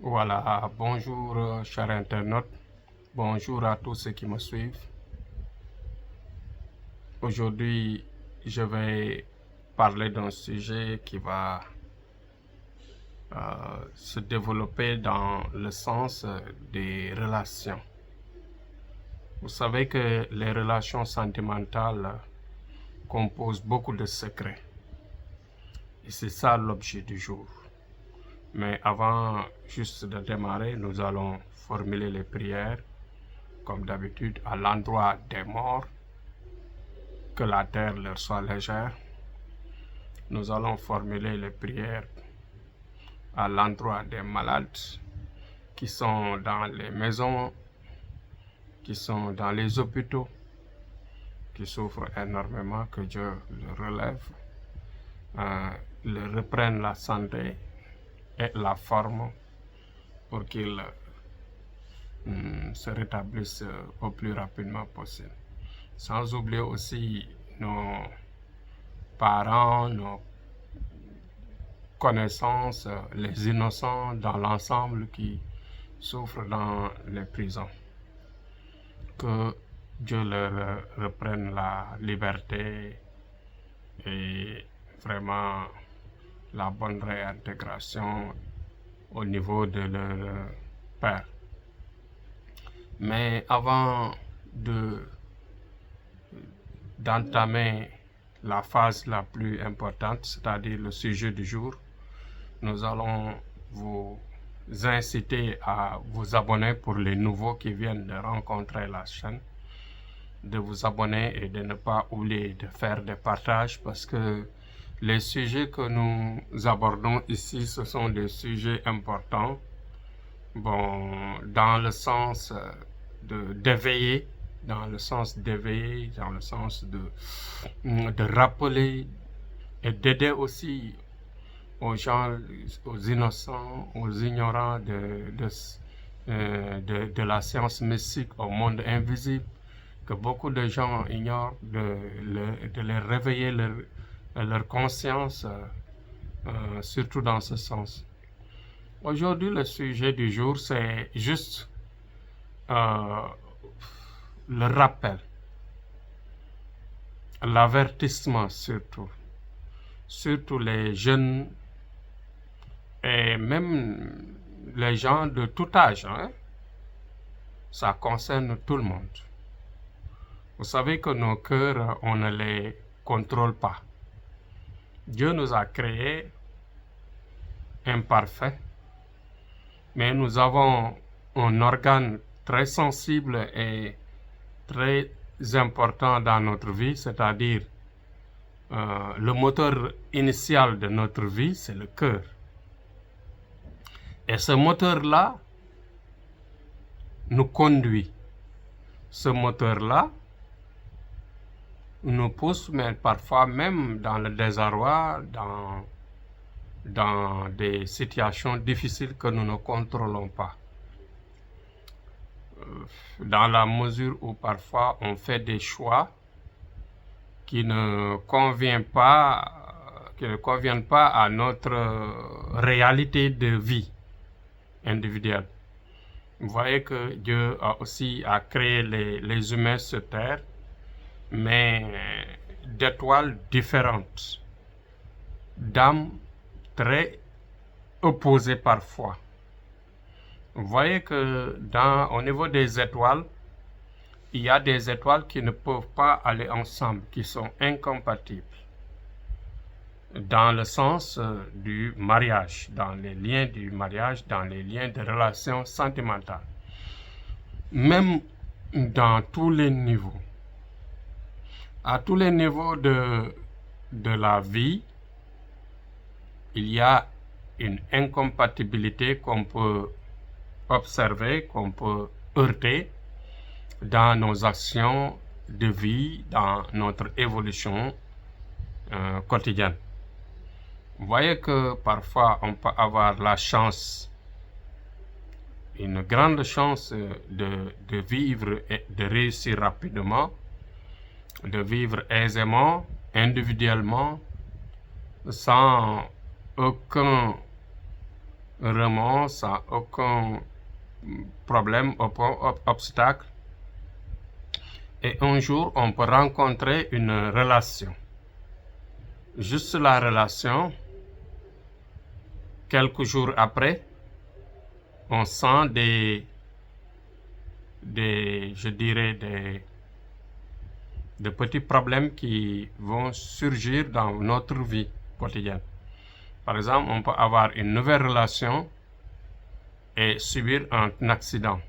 Voilà, bonjour chers internautes, bonjour à tous ceux qui me suivent. Aujourd'hui, je vais parler d'un sujet qui va se développer dans le sens des relations. Vous savez que les relations sentimentales composent beaucoup de secrets. Et c'est ça l'objet du jour. Mais avant juste de démarrer, nous allons formuler les prières, comme d'habitude, à l'endroit des morts. Que la terre leur soit légère. Nous allons formuler les prières à l'endroit des malades qui sont dans les maisons, qui sont dans les hôpitaux, qui souffrent énormément, que Dieu le relève, leur reprenne la santé et la forme pour qu'ils se rétablissent au plus rapidement possible. Sans oublier aussi nos parents, nos connaissances, les innocents dans l'ensemble qui souffrent dans les prisons. Que Dieu leur reprenne la liberté et vraiment la bonne réintégration au niveau de leur père. Mais avant d'entamer la phase la plus importante, c'est-à-dire le sujet du jour, nous allons vous inciter à vous abonner pour les nouveaux qui viennent de rencontrer la chaîne, de vous abonner et de ne pas oublier de faire des partages parce que les sujets que nous abordons ici, ce sont des sujets importants, dans le sens d'éveiller, dans le sens de rappeler et d'aider aussi aux gens, aux innocents, aux ignorants de la science mystique au monde invisible, que beaucoup de gens ignorent, de les réveiller leur conscience, surtout dans ce sens. Aujourd'hui, le sujet du jour, c'est juste le rappel, l'avertissement surtout les jeunes et même les gens de tout âge, hein? Ça concerne tout le monde. Vous savez que nos cœurs, on ne les contrôle pas. Dieu nous a créés imparfaits, mais nous avons un organe très sensible et très important dans notre vie, c'est-à-dire le moteur initial de notre vie, c'est le cœur. Et ce moteur-là nous conduit. Ce moteur-là nous pousse, mais parfois même dans le désarroi, dans des situations difficiles que nous ne contrôlons pas. Dans la mesure où parfois on fait des choix qui ne conviennent pas à notre réalité de vie individuelle. Vous voyez que Dieu a créé les humains sur terre, mais d'étoiles différentes, d'âmes très opposées parfois. Vous voyez que au niveau des étoiles, il y a des étoiles qui ne peuvent pas aller ensemble, qui sont incompatibles. Dans le sens du mariage, dans les liens du mariage, dans les liens de relations sentimentales. Même dans tous les niveaux. À tous les niveaux de la vie, il y a une incompatibilité qu'on peut observer, qu'on peut heurter dans nos actions de vie, dans notre évolution quotidienne. Vous voyez que parfois on peut avoir la chance, une grande chance de vivre et de réussir rapidement, de vivre aisément, individuellement, sans aucun remords, sans aucun problème, obstacle. Et un jour, on peut rencontrer une relation. Juste la relation, quelques jours après, on sent des petits problèmes qui vont surgir dans notre vie quotidienne. Par exemple, on peut avoir une nouvelle relation et subir un accident.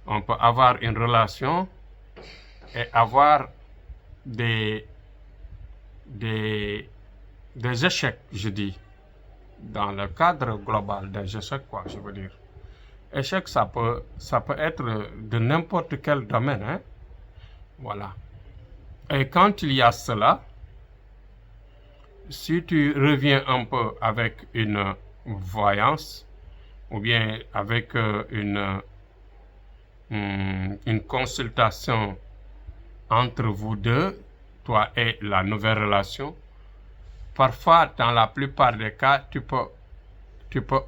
On peut avoir une relation et avoir des échecs, je dis, dans le cadre global des échecs, quoi, je veux dire. Échec, ça peut être de n'importe quel domaine, hein. Voilà. Et quand il y a cela, si tu reviens un peu avec une voyance, ou bien avec une consultation entre vous deux, toi et la nouvelle relation, parfois, dans la plupart des cas, tu peux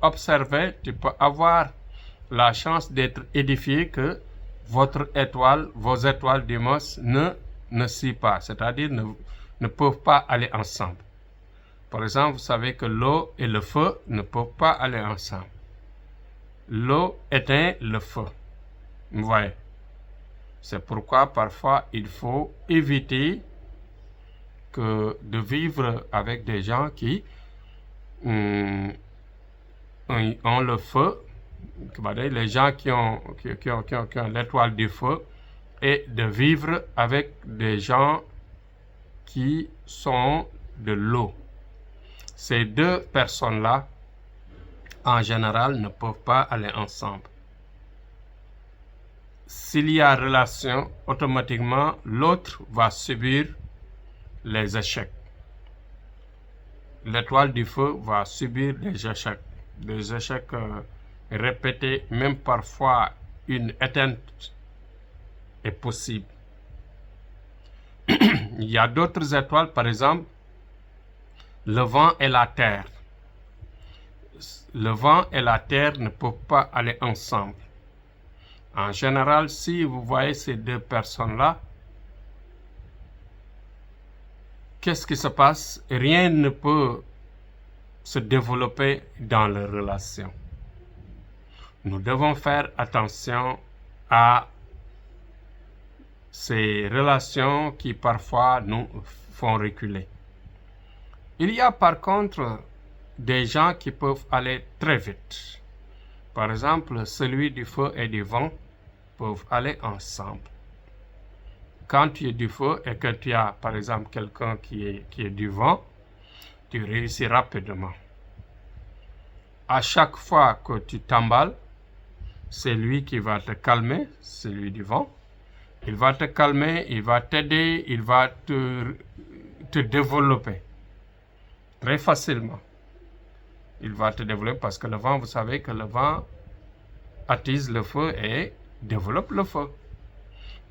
observer, tu peux avoir la chance d'être édifié que vos étoiles du moins ne s'y pas, c'est-à-dire ne peuvent pas aller ensemble. Par exemple, vous savez que l'eau et le feu ne peuvent pas aller ensemble. L'eau éteint le feu. Vous voyez. C'est pourquoi parfois il faut éviter de vivre avec des gens qui ont le feu, les gens qui ont l'étoile du feu, et de vivre avec des gens qui sont de l'eau. Ces deux personnes-là, en général, ne peuvent pas aller ensemble. S'il y a relation, automatiquement, l'autre va subir les échecs. L'étoile du feu va subir des échecs répétés, même parfois une éteinte est possible. Il y a d'autres étoiles, par exemple, le vent et la terre. Le vent et la terre ne peuvent pas aller ensemble. En général, si vous voyez ces deux personnes-là, qu'est-ce qui se passe? Rien ne peut se développer dans leur relation. Nous devons faire attention à ces relations qui parfois nous font reculer. Il y a par contre des gens qui peuvent aller très vite. Par exemple, celui du feu et du vent peuvent aller ensemble. Quand tu es du feu et que tu as, par exemple, quelqu'un qui est du vent, tu réussis rapidement. À chaque fois que tu t'emballes, c'est lui qui va te calmer, celui du vent. Il va te calmer, il va t'aider, il va te développer très facilement. Il va te développer parce que le vent, vous savez que le vent attise le feu et développe le feu.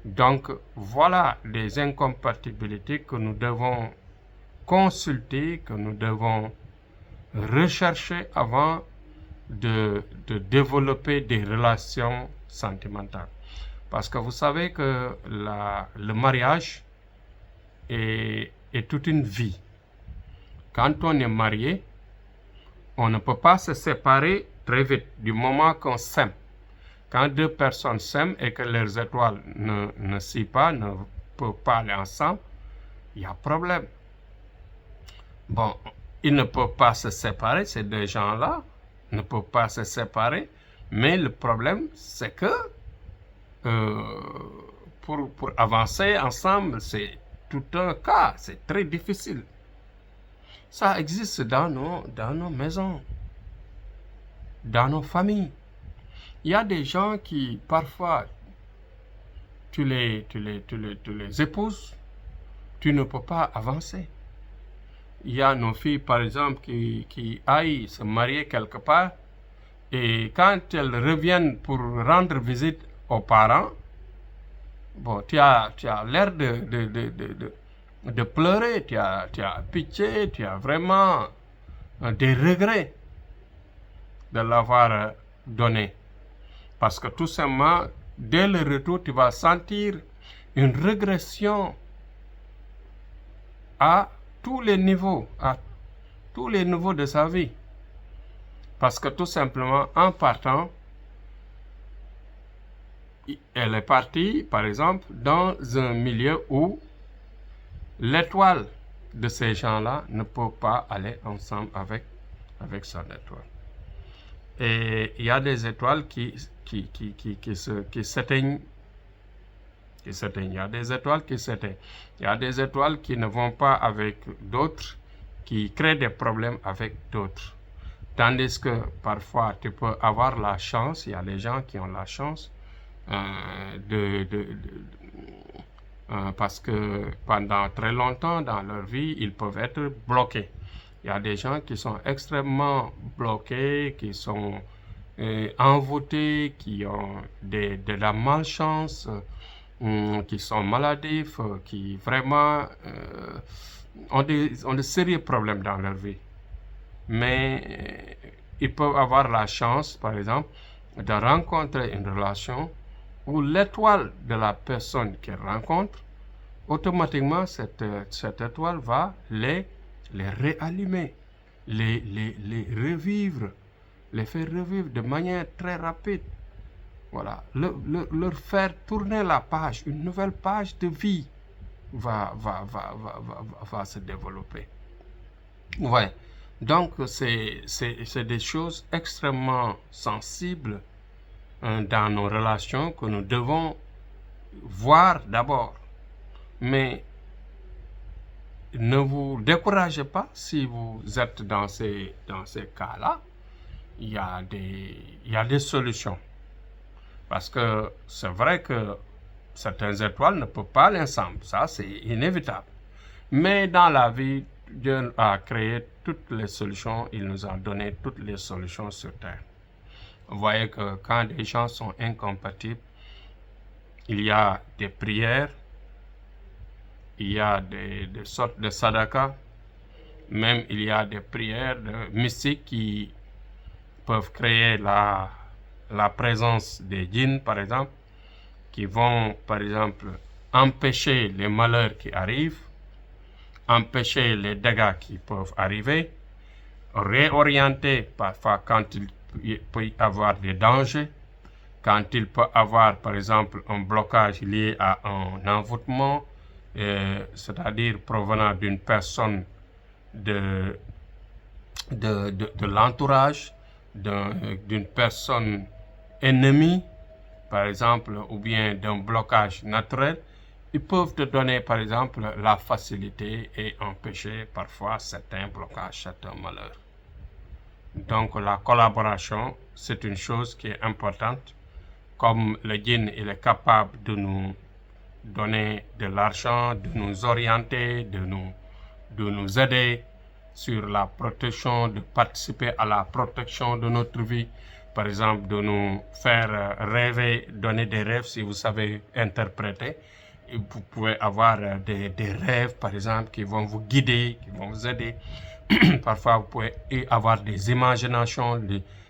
Donc, voilà les incompatibilités que nous devons consulter, que nous devons rechercher avant de développer des relations sentimentales. Parce que vous savez que le mariage est toute une vie. Quand on est marié, on ne peut pas se séparer très vite du moment qu'on s'aime. Quand deux personnes s'aiment et que leurs étoiles ne s'y pas, ne peuvent pas aller ensemble, il y a problème. Bon, ils ne peuvent pas se séparer, ces deux gens-là ne peuvent pas se séparer, mais le problème, c'est que pour avancer ensemble, c'est tout un cas, c'est très difficile. Ça existe dans nos maisons, dans nos familles. Il y a des gens qui, parfois, tu les épouses, tu ne peux pas avancer. Il y a nos filles, par exemple, qui aillent se marier quelque part, et quand elles reviennent pour rendre visite aux parents, bon, tu as l'air de pleurer, tu as pitié, tu as vraiment des regrets. de l'avoir donné. Parce que tout simplement, dès le retour, tu vas sentir une régression à tous les niveaux de sa vie. Parce que tout simplement, en partant, elle est partie, par exemple, dans un milieu où l'étoile de ces gens-là ne peut pas aller ensemble avec son étoile. Et il y a des étoiles qui s'éteignent. Il y a des étoiles qui s'éteignent. Il y a des étoiles qui ne vont pas avec d'autres, qui créent des problèmes avec d'autres. Tandis que parfois, tu peux avoir la chance, il y a des gens qui ont la chance parce que pendant très longtemps dans leur vie, ils peuvent être bloqués. Il y a des gens qui sont extrêmement bloqués, qui sont envoûtés, qui ont de la malchance, qui sont maladifs, qui vraiment ont de sérieux problèmes dans leur vie. Mais ils peuvent avoir la chance, par exemple, de rencontrer une relation où l'étoile de la personne qu'ils rencontrent, automatiquement, cette étoile va les réallumer, les revivre, les faire revivre de manière très rapide. Voilà, leur faire tourner la page, une nouvelle page de vie va se développer. Ouais. Donc, c'est des choses extrêmement sensibles dans nos relations que nous devons voir d'abord. Mais ne vous découragez pas si vous êtes dans ces cas-là. Il y a des solutions. Parce que c'est vrai que certaines étoiles ne peuvent pas aller ensemble. Ça, c'est inévitable. Mais dans la vie, Dieu a créé toutes les solutions. Il nous a donné toutes les solutions sur Terre. Vous voyez que quand des gens sont incompatibles, il y a des prières, il y a des sortes de sadaka, même il y a des prières mystiques qui peuvent créer la présence des djinns, par exemple, qui vont, par exemple, empêcher les malheurs qui arrivent, empêcher les dégâts qui peuvent arriver, réorienter parfois quand il peut y avoir des dangers, quand il peut y avoir, par exemple, un blocage lié à un envoûtement, c'est-à-dire provenant d'une personne de l'entourage, d'une personne ennemie, par exemple, ou bien d'un blocage naturel, ils peuvent te donner, par exemple, la facilité et empêcher parfois certains blocages, certains malheurs. Donc, la collaboration, c'est une chose qui est importante. Comme le djinn, il est capable de nous donner de l'argent, de nous orienter, de nous aider sur la protection, de participer à la protection de notre vie. Par exemple, de nous faire rêver, donner des rêves si vous savez interpréter. Et vous pouvez avoir des rêves, par exemple, qui vont vous guider, qui vont vous aider. Parfois, vous pouvez avoir des imaginations,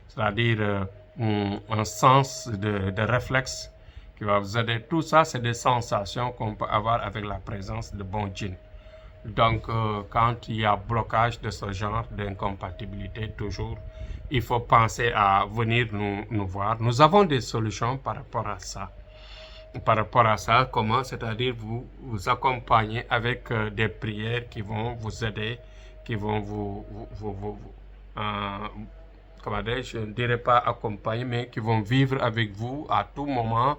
c'est-à-dire un sens de réflexe qui va vous aider. Tout ça, c'est des sensations qu'on peut avoir avec la présence de bons djinns. Donc, quand il y a blocage de ce genre d'incompatibilité, toujours, il faut penser à venir nous voir. Nous avons des solutions par rapport à ça. Par rapport à ça, comment? C'est-à-dire vous accompagner avec des prières qui vont vous aider, qui vont comment dire, je ne dirais pas accompagner, mais qui vont vivre avec vous à tout moment,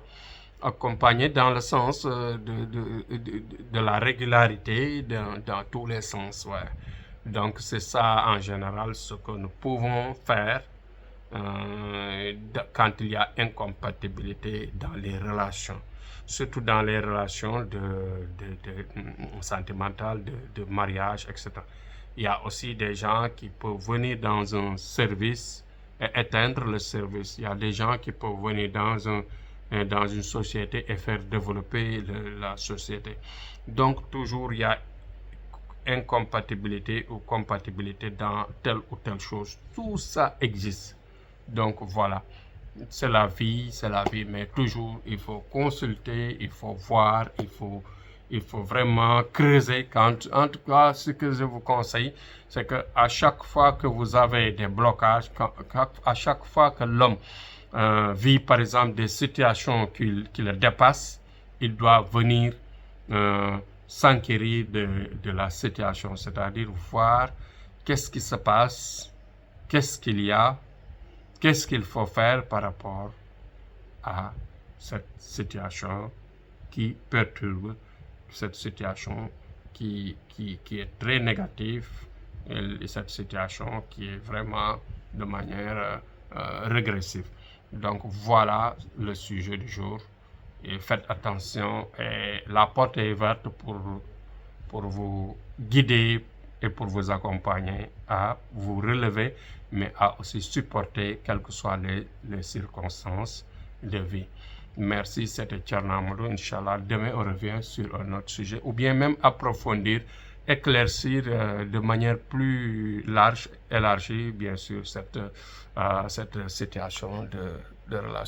accompagner dans le sens de la régularité, dans tous les sens. Ouais. Donc c'est ça en général ce que nous pouvons faire quand il y a incompatibilité dans les relations, surtout dans les relations sentimentales, de mariage, etc. Il y a aussi des gens qui peuvent venir dans un service et éteindre le service. Il y a des gens qui peuvent venir dans une société et faire développer la société. Donc toujours il y a incompatibilité ou compatibilité dans telle ou telle chose. Tout ça existe. Donc voilà, c'est la vie, mais toujours il faut consulter, il faut voir, il faut vraiment creuser. En tout cas, ce que je vous conseille, c'est que à chaque fois que vous avez des blocages, à chaque fois que l'homme vit par exemple des situations qui le dépassent, il doit venir s'enquérir de la situation, c'est-à-dire voir qu'est-ce qui se passe, qu'est-ce qu'il y a, qu'est-ce qu'il faut faire par rapport à cette situation qui perturbe, cette situation qui est très négative, et cette situation qui est vraiment de manière régressive. Donc voilà le sujet du jour. Et faites attention, et la porte est ouverte pour vous guider et pour vous accompagner à vous relever, mais à aussi supporter quelles que soient les circonstances de vie. Merci, c'était Thierno Amadou. Inch'Allah, demain on revient sur un autre sujet, ou bien même approfondir, éclaircir de manière plus large, élargie, bien sûr, cette situation de relation.